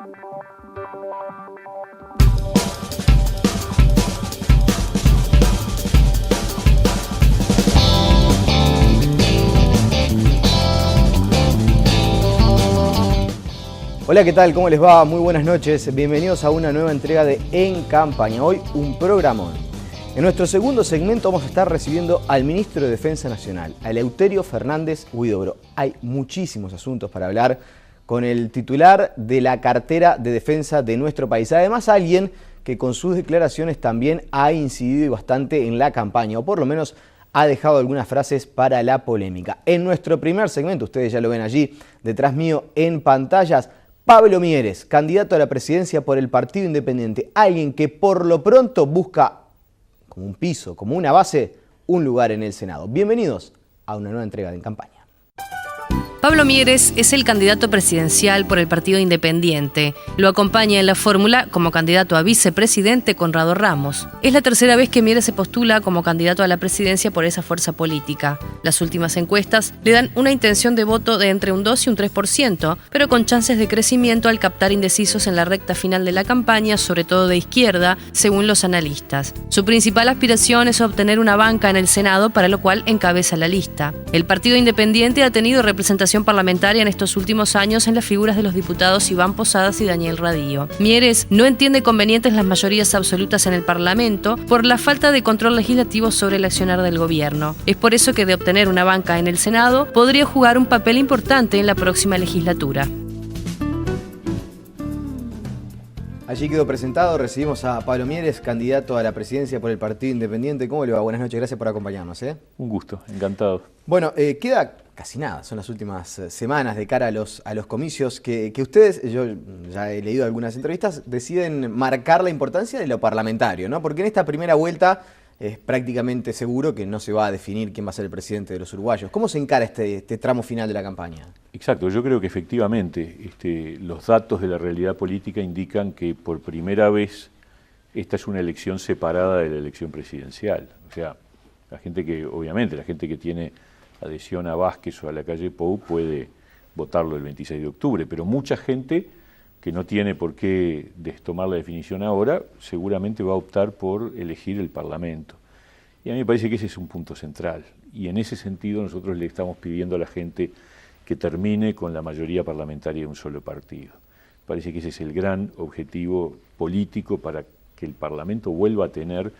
Hola, ¿qué tal? ¿Cómo les va? Muy buenas noches. Bienvenidos a una nueva entrega de En Campaña. Hoy un programón. En nuestro segundo segmento vamos a estar recibiendo al Ministro de Defensa Nacional, a Eleuterio Fernández Huidobro. Hay muchísimos asuntos para hablar con el titular de la cartera de defensa de nuestro país. Además, alguien que con sus declaraciones también ha incidido bastante en la campaña, o por lo menos ha dejado algunas frases para la polémica. En nuestro primer segmento, ustedes ya lo ven allí detrás mío en pantallas, Pablo Mieres, candidato a la presidencia por el Partido Independiente, alguien que por lo pronto busca como un piso, como una base, un lugar en el Senado. Bienvenidos a una nueva entrega de En Campaña. Pablo Mieres es el candidato presidencial por el Partido Independiente. Lo acompaña en la fórmula como candidato a vicepresidente Conrado Ramos. Es la tercera vez que Mieres se postula como candidato a la presidencia por esa fuerza política. Las últimas encuestas le dan una intención de voto de entre un 2 y un 3%, pero con chances de crecimiento al captar indecisos en la recta final de la campaña, sobre todo de izquierda, según los analistas. Su principal aspiración es obtener una banca en el Senado, para lo cual encabeza la lista. El Partido Independiente ha tenido representación parlamentaria en estos últimos años en las figuras de los diputados Iván Posadas y Daniel Radío. Mieres no entiende convenientes las mayorías absolutas en el Parlamento por la falta de control legislativo sobre el accionar del gobierno. Es por eso que de obtener una banca en el Senado podría jugar un papel importante en la próxima legislatura. Allí quedó presentado, recibimos a Pablo Mieres, candidato a la presidencia por el Partido Independiente. ¿Cómo le va? Buenas noches, gracias por acompañarnos. Un gusto, encantado. Bueno, queda casi nada, son las últimas semanas de cara a los comicios que ustedes, yo ya he leído algunas entrevistas, deciden marcar la importancia de lo parlamentario, ¿no? Porque en esta primera vuelta es prácticamente seguro que no se va a definir quién va a ser el presidente de los uruguayos. ¿Cómo se encara este tramo final de la campaña? Exacto, yo creo que efectivamente los datos de la realidad política indican que por primera vez esta es una elección separada de la elección presidencial. O sea, la gente que tiene adhesión a Vázquez o a la calle Pou puede votarlo el 26 de octubre, pero mucha gente que no tiene por qué tomar la definición ahora, seguramente va a optar por elegir el Parlamento. Y a mí me parece que ese es un punto central. Y en ese sentido nosotros le estamos pidiendo a la gente que termine con la mayoría parlamentaria de un solo partido. Parece que ese es el gran objetivo político para que el Parlamento vuelva a tener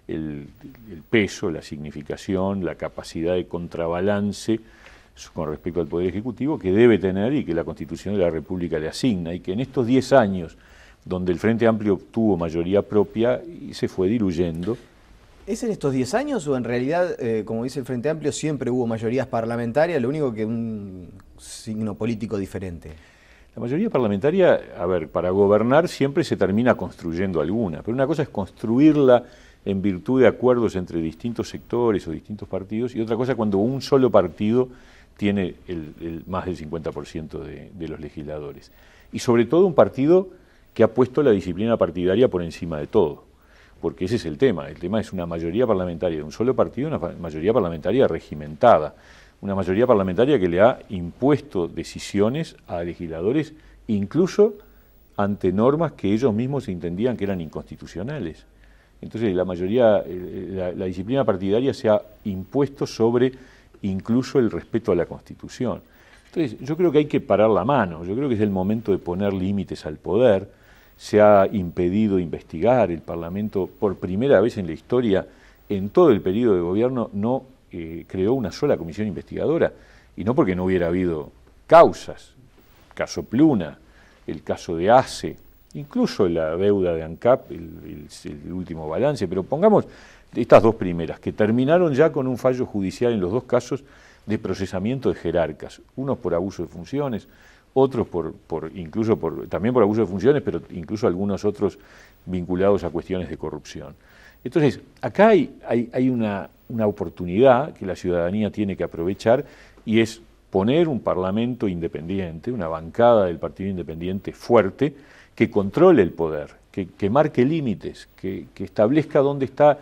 el peso, la significación, la capacidad de contrabalance con respecto al Poder Ejecutivo que debe tener y que la Constitución de la República le asigna, y que en estos 10 años, donde el Frente Amplio obtuvo mayoría propia, y se fue diluyendo. ¿Es en estos 10 años o en realidad, como dice el Frente Amplio, siempre hubo mayorías parlamentarias, lo único que un signo político diferente? La mayoría parlamentaria, para gobernar siempre se termina construyendo alguna, pero una cosa es construirla en virtud de acuerdos entre distintos sectores o distintos partidos, y otra cosa cuando un solo partido tiene más del 50% de los legisladores. Y sobre todo un partido que ha puesto la disciplina partidaria por encima de todo, porque ese es el tema. El tema es una mayoría parlamentaria de un solo partido, una mayoría parlamentaria regimentada, una mayoría parlamentaria que le ha impuesto decisiones a legisladores, incluso ante normas que ellos mismos entendían que eran inconstitucionales. Entonces la disciplina partidaria se ha impuesto sobre incluso el respeto a la Constitución. Entonces yo creo que hay que parar la mano, yo creo que es el momento de poner límites al poder. Se ha impedido investigar, el Parlamento por primera vez en la historia, en todo el periodo de gobierno, no creó una sola comisión investigadora, y no porque no hubiera habido causas, el caso Pluna, el caso de ACE, incluso la deuda de ANCAP, el último balance, pero pongamos estas dos primeras, que terminaron ya con un fallo judicial en los dos casos de procesamiento de jerarcas, unos por abuso de funciones, otros también por abuso de funciones, pero incluso algunos otros vinculados a cuestiones de corrupción. Entonces, acá hay una oportunidad que la ciudadanía tiene que aprovechar, y es poner un parlamento independiente, una bancada del Partido Independiente fuerte, que controle el poder, que marque límites, que establezca dónde está,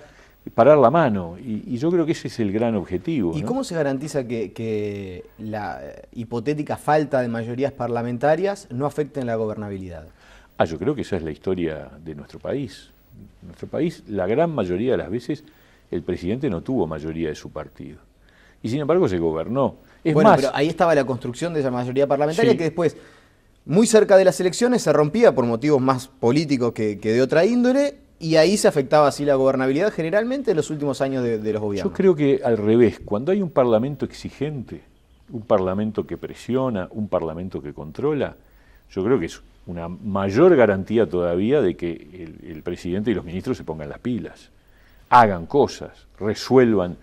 parar la mano, y yo creo que ese es el gran objetivo, ¿no? ¿Y cómo se garantiza que la hipotética falta de mayorías parlamentarias no afecte en la gobernabilidad? Yo creo que esa es la historia de nuestro país. En nuestro país, la gran mayoría de las veces, el presidente no tuvo mayoría de su partido. Y sin embargo se gobernó. Bueno, pero ahí estaba la construcción de esa mayoría parlamentaria, sí, que después, muy cerca de las elecciones, se rompía por motivos más políticos que de otra índole, y ahí se afectaba así la gobernabilidad generalmente en los últimos años de los gobiernos. Yo creo que al revés, cuando hay un parlamento exigente, un parlamento que presiona, un parlamento que controla, yo creo que es una mayor garantía todavía de que el presidente y los ministros se pongan las pilas, hagan cosas, resuelvan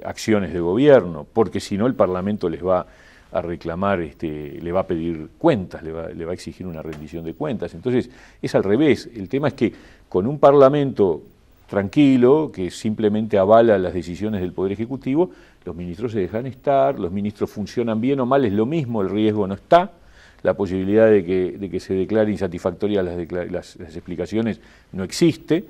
acciones de gobierno, porque si no el Parlamento les va a reclamar, le va a pedir cuentas, le va a exigir una rendición de cuentas. Entonces es al revés, el tema es que con un Parlamento tranquilo, que simplemente avala las decisiones del Poder Ejecutivo, los ministros se dejan estar, los ministros funcionan bien o mal, es lo mismo, el riesgo no está, la posibilidad de que se declare insatisfactorias las explicaciones no existe.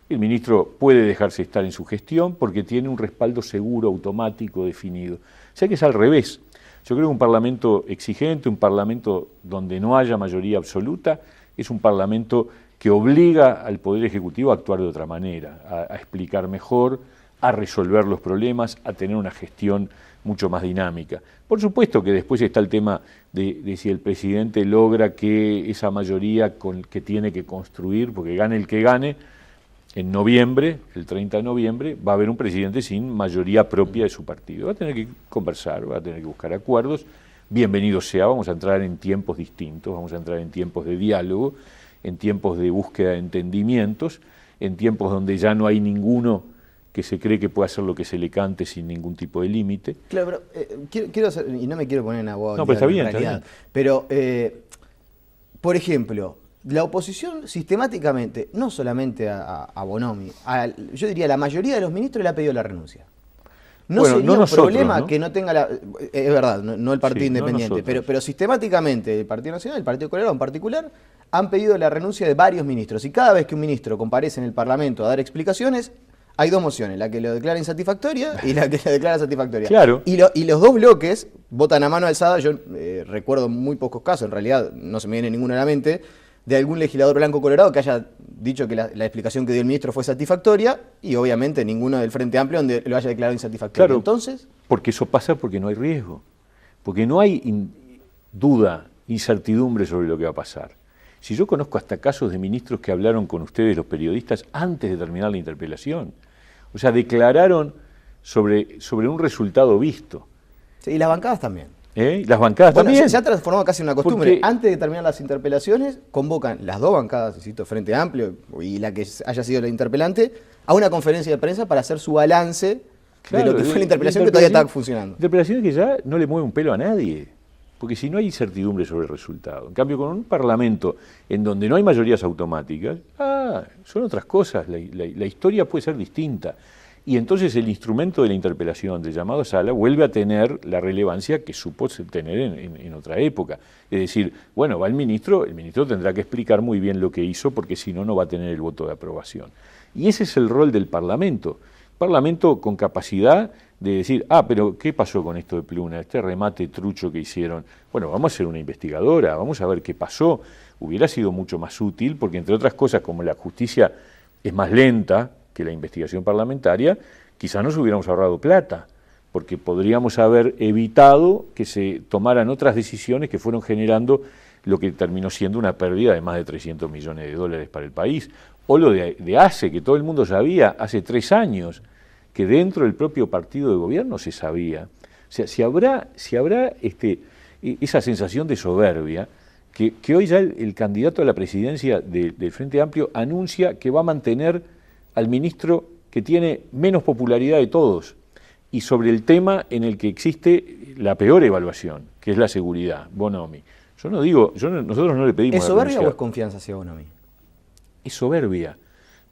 El ministro puede dejarse estar en su gestión porque tiene un respaldo seguro, automático, definido. O sea que es al revés. Yo creo que un parlamento exigente, un parlamento donde no haya mayoría absoluta, es un parlamento que obliga al Poder Ejecutivo a actuar de otra manera, a explicar mejor, a resolver los problemas, a tener una gestión mucho más dinámica. Por supuesto que después está el tema de si el presidente logra que esa mayoría que tiene que construir, porque gane el que gane, en noviembre, el 30 de noviembre, va a haber un presidente sin mayoría propia de su partido. Va a tener que conversar, va a tener que buscar acuerdos. Bienvenido sea, vamos a entrar en tiempos distintos, vamos a entrar en tiempos de diálogo, en tiempos de búsqueda de entendimientos, en tiempos donde ya no hay ninguno que se cree que puede hacer lo que se le cante sin ningún tipo de límite. Claro, pero quiero hacer, y no me quiero poner en abogado. No, pero está bien, pero, por ejemplo, la oposición sistemáticamente, no solamente a Bonomi, yo diría la mayoría de los ministros le ha pedido la renuncia. No bueno, sería no un nosotros, problema ¿no? que no tenga es verdad, no el Partido Independiente, no pero sistemáticamente el Partido Nacional, el Partido Colorado en particular, han pedido la renuncia de varios ministros. Y cada vez que un ministro comparece en el Parlamento a dar explicaciones, hay dos mociones, la que lo declara insatisfactoria y la que la declara satisfactoria. Claro. Y los dos bloques votan a mano alzada. Yo recuerdo muy pocos casos, en realidad no se me viene ninguno a la mente, de algún legislador blanco colorado que haya dicho que la explicación que dio el ministro fue satisfactoria, y obviamente ninguno del Frente Amplio donde lo haya declarado insatisfactorio. Claro, entonces, porque eso pasa porque no hay riesgo, porque no hay duda, incertidumbre sobre lo que va a pasar. Si yo conozco hasta casos de ministros que hablaron con ustedes, los periodistas, antes de terminar la interpelación, o sea, declararon sobre un resultado visto. Sí, y las bancadas también. Las bancadas también. Se ha transformado casi en una costumbre. Porque antes de terminar las interpelaciones, convocan las dos bancadas, insisto, Frente Amplio y la que haya sido la interpelante, a una conferencia de prensa para hacer su balance de lo que fue la interpelación que todavía está funcionando. Interpelaciones que ya no le mueve un pelo a nadie, porque si no hay incertidumbre sobre el resultado. En cambio, con un parlamento en donde no hay mayorías automáticas, son otras cosas, la historia puede ser distinta. Y entonces el instrumento de la interpelación, del llamado a sala, vuelve a tener la relevancia que supo tener en otra época. Es decir, bueno, va el ministro tendrá que explicar muy bien lo que hizo, porque si no, no va a tener el voto de aprobación. Y ese es el rol del Parlamento. Parlamento con capacidad de decir, pero ¿qué pasó con esto de Pluna? Este remate trucho que hicieron. Bueno, vamos a hacer una investigadora, vamos a ver qué pasó. Hubiera sido mucho más útil, porque entre otras cosas, como la justicia es más lenta que la investigación parlamentaria, quizás nos hubiéramos ahorrado plata, porque podríamos haber evitado que se tomaran otras decisiones que fueron generando lo que terminó siendo una pérdida de más de 300 millones de dólares para el país. O lo de ACE, que todo el mundo sabía hace 3 años, que dentro del propio partido de gobierno se sabía. O sea, si habrá esa sensación de soberbia, que hoy ya el candidato a la presidencia del Frente Amplio anuncia que va a mantener al ministro que tiene menos popularidad de todos, y sobre el tema en el que existe la peor evaluación, que es la seguridad, Bonomi. Nosotros no le pedimos. ¿Es soberbia o es confianza hacia Bonomi? Es soberbia,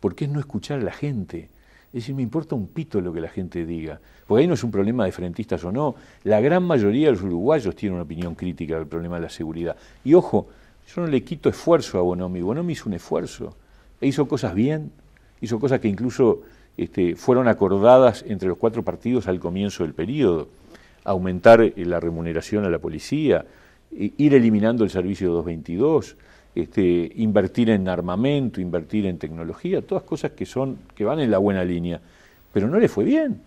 porque es no escuchar a la gente. Es decir, me importa un pito lo que la gente diga, porque ahí no es un problema de frentistas o no. La gran mayoría de los uruguayos tiene una opinión crítica del problema de la seguridad. Y ojo, yo no le quito esfuerzo a Bonomi. Bonomi hizo un esfuerzo, e hizo cosas bien, hizo cosas que incluso fueron acordadas entre los 4 partidos al comienzo del periodo. Aumentar la remuneración a la policía, ir eliminando el servicio 222, invertir en armamento, invertir en tecnología, todas cosas que van en la buena línea, pero no le fue bien.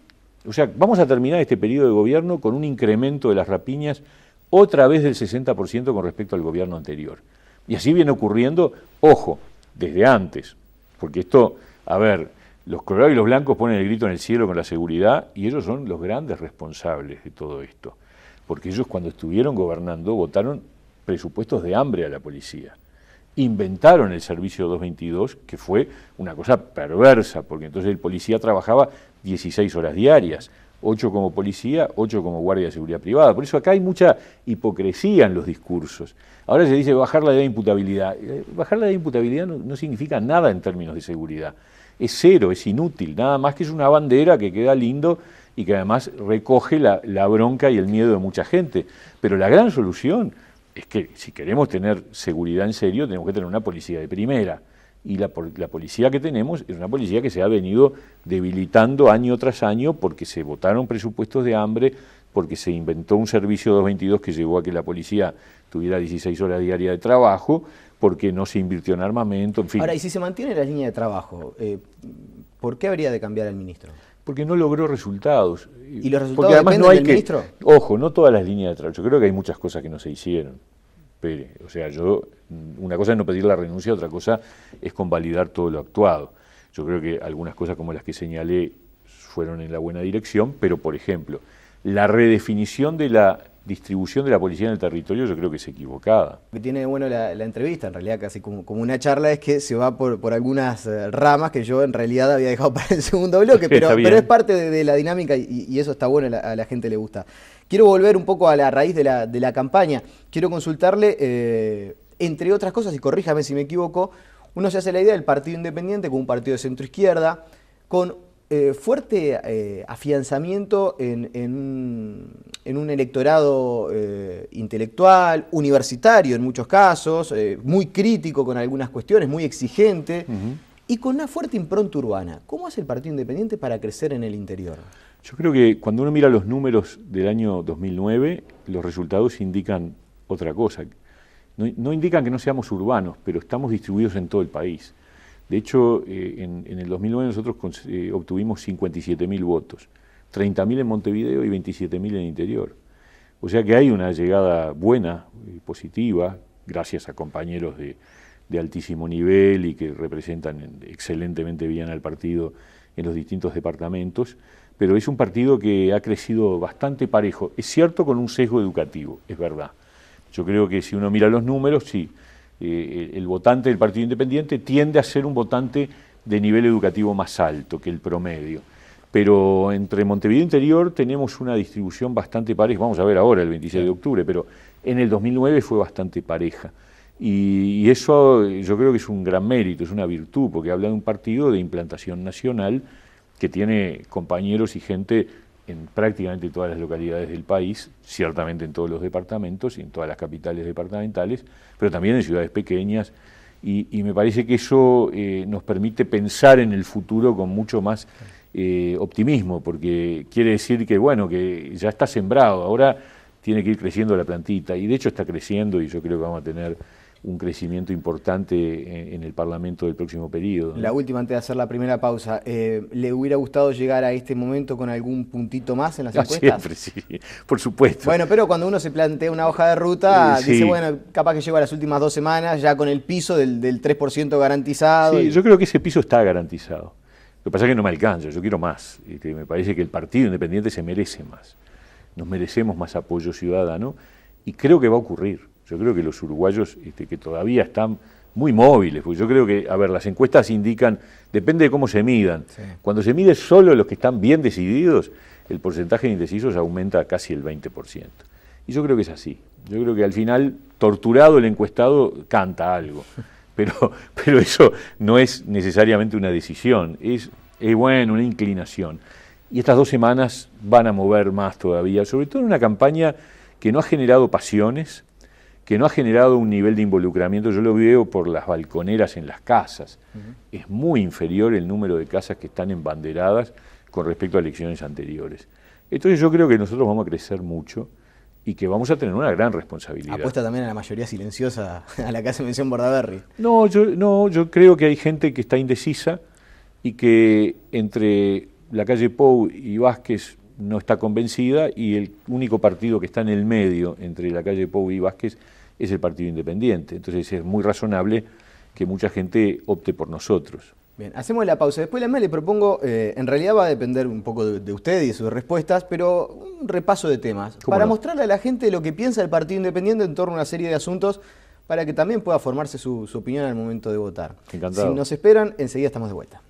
O sea, vamos a terminar este periodo de gobierno con un incremento de las rapiñas otra vez del 60% con respecto al gobierno anterior. Y así viene ocurriendo, ojo, desde antes, porque esto, a ver, los colorados y los blancos ponen el grito en el cielo con la seguridad y ellos son los grandes responsables de todo esto, porque ellos cuando estuvieron gobernando votaron presupuestos de hambre a la policía. Inventaron el servicio 222, que fue una cosa perversa, porque entonces el policía trabajaba 16 horas diarias, 8 como policía, 8 como guardia de seguridad privada. Por eso acá hay mucha hipocresía en los discursos. Ahora se dice bajar la edad de imputabilidad. Bajar la edad de imputabilidad no significa nada en términos de seguridad. Es cero, es inútil, nada más que es una bandera que queda lindo y que además recoge la bronca y el miedo de mucha gente. Pero la gran solución es que si queremos tener seguridad en serio, tenemos que tener una policía de primera. Y la policía que tenemos es una policía que se ha venido debilitando año tras año porque se votaron presupuestos de hambre, porque se inventó un servicio 222 que llevó a que la policía tuviera 16 horas diarias de trabajo, porque no se invirtió en armamento, en fin. Ahora, y si se mantiene la línea de trabajo, ¿por qué habría de cambiar el ministro? Porque no logró resultados. ¿Y los resultados dependen del ministro? Ojo, no todas las líneas de trabajo. Yo creo que hay muchas cosas que no se hicieron. O sea, una cosa es no pedir la renuncia, otra cosa es convalidar todo lo actuado. Yo creo que algunas cosas como las que señalé fueron en la buena dirección, pero por ejemplo, la redefinición de la distribución de la policía en el territorio yo creo que es equivocada. Lo que tiene bueno la entrevista, en realidad casi como una charla, es que se va por algunas ramas que yo en realidad había dejado para el segundo bloque, pero es parte de la dinámica y eso está bueno, a la gente le gusta. Quiero volver un poco a la raíz de la campaña. Quiero consultarle, entre otras cosas, y corríjame si me equivoco, uno se hace la idea del Partido Independiente como un partido de centro-izquierda, con fuerte afianzamiento en un electorado intelectual, universitario en muchos casos, muy crítico con algunas cuestiones, muy exigente, y con una fuerte impronta urbana. ¿Cómo hace el Partido Independiente para crecer en el interior? Yo creo que cuando uno mira los números del año 2009, los resultados indican otra cosa. No indican que no seamos urbanos, pero estamos distribuidos en todo el país. De hecho, en el 2009 nosotros obtuvimos 57.000 votos, 30.000 en Montevideo y 27.000 en el interior. O sea que hay una llegada buena, positiva, gracias a compañeros de altísimo nivel y que representan excelentemente bien al partido en los distintos departamentos, pero es un partido que ha crecido bastante parejo. Es cierto, con un sesgo educativo, es verdad. Yo creo que si uno mira los números, sí, el votante del Partido Independiente tiende a ser un votante de nivel educativo más alto que el promedio. Pero entre Montevideo Interior tenemos una distribución bastante pareja, vamos a ver ahora el 26 de octubre, pero en el 2009 fue bastante pareja. Y eso yo creo que es un gran mérito, es una virtud, porque habla de un partido de implantación nacional que tiene compañeros y gente en prácticamente todas las localidades del país, ciertamente en todos los departamentos y en todas las capitales departamentales, pero también en ciudades pequeñas, y me parece que eso nos permite pensar en el futuro con mucho más optimismo, porque quiere decir que, bueno, que ya está sembrado, ahora tiene que ir creciendo la plantita, y de hecho está creciendo, y yo creo que vamos a tener un crecimiento importante en el Parlamento del próximo periodo, ¿no? La última, antes de hacer la primera pausa, ¿le hubiera gustado llegar a este momento con algún puntito más en las encuestas? Siempre, sí, por supuesto. Bueno, pero cuando uno se plantea una hoja de ruta, dice, bueno, capaz que llego a las últimas 2 semanas ya con el piso del 3% garantizado. Sí, yo creo que ese piso está garantizado. Lo que pasa es que no me alcanza, yo quiero más. Me parece que el Partido Independiente se merece más. Nos merecemos más apoyo ciudadano y creo que va a ocurrir. Yo creo que los uruguayos que todavía están muy móviles, porque yo creo que, a ver, las encuestas indican, depende de cómo se midan. Sí. Cuando se mide solo los que están bien decididos, el porcentaje de indecisos aumenta casi el 20%. Y yo creo que es así. Yo creo que al final, torturado el encuestado, canta algo. Pero eso no es necesariamente una decisión, es bueno, una inclinación. Y estas 2 semanas van a mover más todavía, sobre todo en una campaña que no ha generado pasiones, que no ha generado un nivel de involucramiento. Yo lo veo por las balconeras en las casas. Es muy inferior el número de casas que están embanderadas con respecto a elecciones anteriores. Entonces yo creo que nosotros vamos a crecer mucho y que vamos a tener una gran responsabilidad. Apuesta también a la mayoría silenciosa a la que hace mención Bordaberry. No, yo creo que hay gente que está indecisa y que entre la calle Pou y Vázquez no está convencida, y el único partido que está en el medio entre la calle Pou y Vázquez es el Partido Independiente. Entonces es muy razonable que mucha gente opte por nosotros. Bien, hacemos la pausa. Después le propongo, en realidad va a depender un poco de usted y de sus respuestas, pero un repaso de temas para mostrarle a la gente lo que piensa el Partido Independiente en torno a una serie de asuntos para que también pueda formarse su opinión al momento de votar. Encantado. Si nos esperan, enseguida estamos de vuelta.